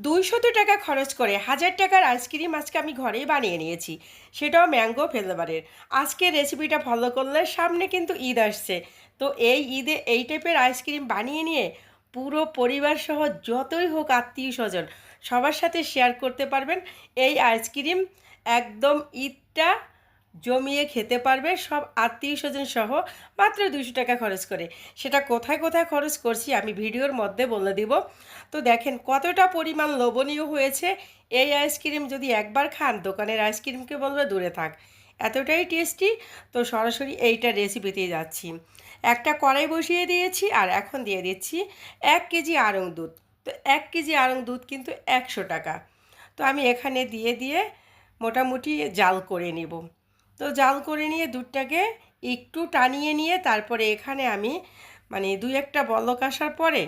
200 টাকা খরচ করে 1000 টাকার আইসক্রিম আজকে আমি ঘরেই বানিয়ে নিয়েছি, সেটাও ম্যাঙ্গো ফ্লেভারের। আজকের রেসিপিটা ফলো করলে সামনে কিন্তু ঈদ আসছে, তো এই ঈদে এই টাইপের আইসক্রিম বানিয়ে নিয়ে পুরো পরিবার সহ যতই হোক আত্মীয় স্বজন সবার সাথে শেয়ার করতে পারবেন। এই আইসক্রিম একদম ঈদটা জমিয়ে খেতে পারবে সব আত্মীয় স্বজন সহ, মাত্র 200 টাকা খরচ করে। সেটা কোথায় কোথায় খরচ করছি আমি ভিডিওর মধ্যে বলে দিব। তো দেখেন কতটা পরিমাণ লোভনীয় হয়েছে। এই আইসক্রিম যদি একবার খান দোকানের আইসক্রিমকে বলবে দূরে থাক, এতটাই টেস্টি। তো সরাসরি এইটা রেসিপিতেই যাচ্ছি। একটা কড়াই বসিয়ে দিয়েছি আর এখন দিয়ে দিচ্ছি 1 কেজি আড়ং দুধ। তো 1 কেজি আড়ং দুধ কিন্তু 100 টাকা। তো আমি এখানে দিয়ে দিয়ে মোটামুটি জাল করে নিব। তো জাল করে নিয়ে দুধটাকে একটু টানিয়ে নিয়ে তারপরে এখানে আমি দুই একটা বলক আসার পরে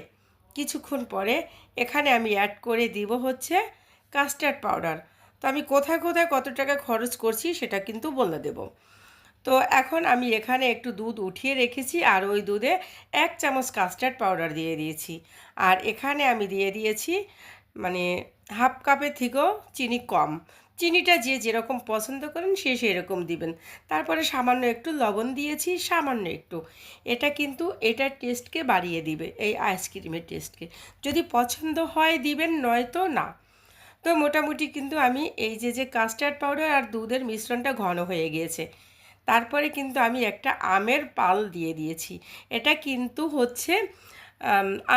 কিছুক্ষণ পরে এখানে আমি অ্যাড করে দিব হচ্ছে কাস্টার্ড পাউডার। তো আমি কোথায় কোথায় কত টাকা খরচ করছি সেটা কিন্তু বলে দেব। তো এখন আমি এখানে একটু দুধ উঠিয়ে রেখেছি আর ওই দুধে 1 চামচ কাস্টার্ড পাউডার দিয়ে দিয়েছি। আর এখানে আমি দিয়ে দিয়েছি মানে হাফ কাপের থেকেও চিনি কম। চিনিটা যে যেরকম পছন্দ করেন সে সেরকম দিবেন। তারপরে সামান্য একটু লবণ দিয়েছি, সামান্য একটু। এটা কিন্তু এটার টেস্টকে বাড়িয়ে দিবে, এই আইসক্রিমের টেস্টকে। যদি পছন্দ হয় দিবেন, নয়তো না। তো মোটামুটি কিন্তু আমি এই যে কাস্টার্ড পাউডার আর দুধের মিশ্রণটা ঘন হয়ে গিয়েছে। তারপরে কিন্তু আমি একটা আমের পাল দিয়ে দিয়েছি। এটা কিন্তু হচ্ছে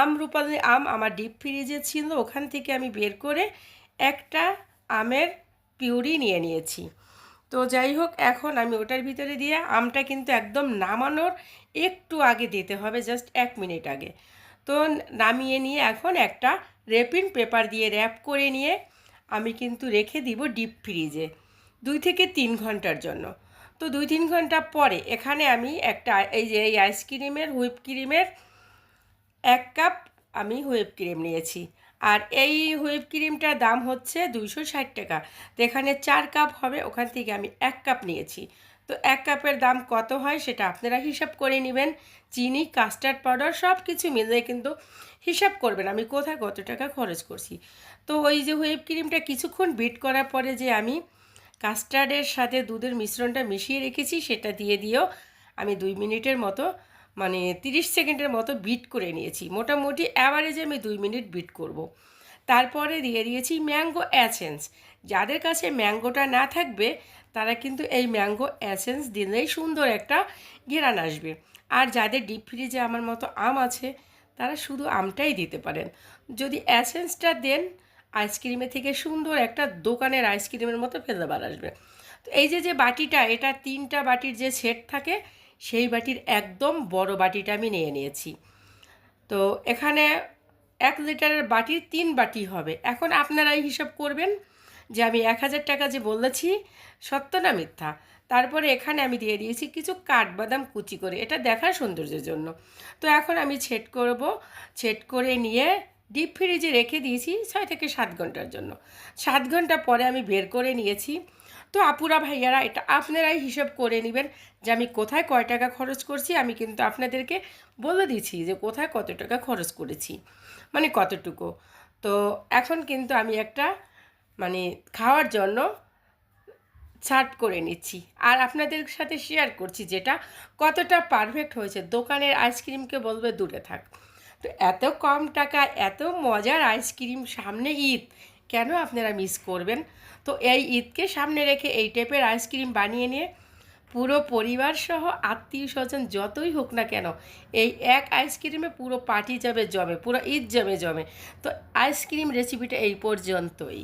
আমরুপালি আম আমার ডিপ ফ্রিজে ছিল, ওখান থেকে আমি বের করে একটা আমের পিউরি নিয়ে নিয়েছি। তো যাই হোক, এখন আমি ওটার ভিতরে দিয়ে আমটা কিন্তু একদম নামানোর একটু আগে দিতে হবে, জাস্ট 1 মিনিট আগে। তো নামিয়ে নিয়ে এখন একটা র্যাপিং পেপার দিয়ে র্যাপ করে নিয়ে আমি কিন্তু রেখে দিব ডিপ ফ্রিজে 2 থেকে 3 ঘন্টার জন্য। তো 2-3 ঘন্টা পরে এখানে আমি একটা এই আইসক্রিমের হুইপ ক্রিমের 1 কাপ আমি হুইপ ক্রিম নিয়েছি। আর এই হুইপ ক্রিমটার দাম হচ্ছে 260 টাকা। তো এখানে 4 কাপ হবে, ওখান থেকে আমি 1 কাপ নিয়েছি। তো 1 কাপের দাম কত হয় সেটা আপনারা হিসাব করে নেবেন। চিনি, কাস্টার্ড পাউডার সব কিছু মিলিয়ে কিন্তু হিসাব করবেন আমি কোথায় কত টাকা খরচ করছি। তো ওই যে হুইপ ক্রিমটা কিছুক্ষণ বিট করার পরে যে আমি কাস্টার্ডের সাথে দুধের মিশ্রণটা মিশিয়ে রেখেছি সেটা দিয়ে দিয়েও আমি 2 মিনিটের মতো 30 সেকেন্ডের মতো বিট করে নিয়েছি। মোটামুটি অ্যাভারেজে আমি 2 মিনিট বিট করব। তারপরে দিয়ে দিয়েছি ম্যাঙ্গো অ্যাসেন্স। যাদের কাছে ম্যাঙ্গোটা না থাকবে তারা কিন্তু এই ম্যাঙ্গো অ্যাসেন্স দিলেই সুন্দর একটা ঘ্রাণ আসবে। আর যাদের ডিপ ফ্রিজে আমার মতো আম আছে তারা শুধু আমটাই দিতে পারেন। যদি অ্যাসেন্সটা দেন আইসক্রিমের থেকে সুন্দর একটা দোকানের আইসক্রিমের মতো ফ্লেভার আসবে। তো এই যে বাটিটা, এটা 3টা বাটির যে সেট থাকে সেই বাটির একদম বড় বাটিটা আমি নিয়ে নিয়েছি। তো এখানে 1 লিটারের বাটির 3 বাটি হবে। এখন আপনারাই হিসাব করবেন যে আমি 1000 টাকা যে বলেছি সত্য না মিথ্যা। তারপরে এখানে আমি দিয়ে দিয়েছি কিছু কাঠবাদাম কুচি করে, এটা দেখার সৌন্দর্যের জন্য। তো এখন আমি ছেট করব। ছেট করে নিয়ে ডিপ ফ্রিজে রেখে দিয়েছি 6 থেকে 7 ঘন্টার জন্য। 7 ঘন্টা পরে আমি বের করে নিয়েছি। তো আপুরা ভাইয়ারা এটা আপনারাই হিসাব করে নেবেন যে আমি কোথায় কয় টাকা খরচ করছি। আমি কিন্তু আপনাদেরকে বলে দিচ্ছি যে কোথায় কত টাকা খরচ করেছি, কতটুকু। তো এখন কিন্তু আমি একটা খাওয়ার জন্য সার্ভ করে নিচ্ছি আর আপনাদের সাথে শেয়ার করছি যেটা কতটা পারফেক্ট হয়েছে। দোকানের আইসক্রিমকে বলবে দূরে থাক। তো এত কম টাকায় এত মজার আইসক্রিম, সামনে ঈদ, কেন আপনারা মিস করবেন? তো এই ঈদকে সামনে রেখে এই টাইপের আইসক্রিম বানিয়ে নিয়ে পুরো পরিবার সহ আত্মীয় স্বজন যতই হোক না কেন এই এক আইসক্রিমে পুরো পার্টি যাবে জমে, পুরো ঈদ জমে জমে। তো আইসক্রিম রেসিপিটা এই পর্যন্তই।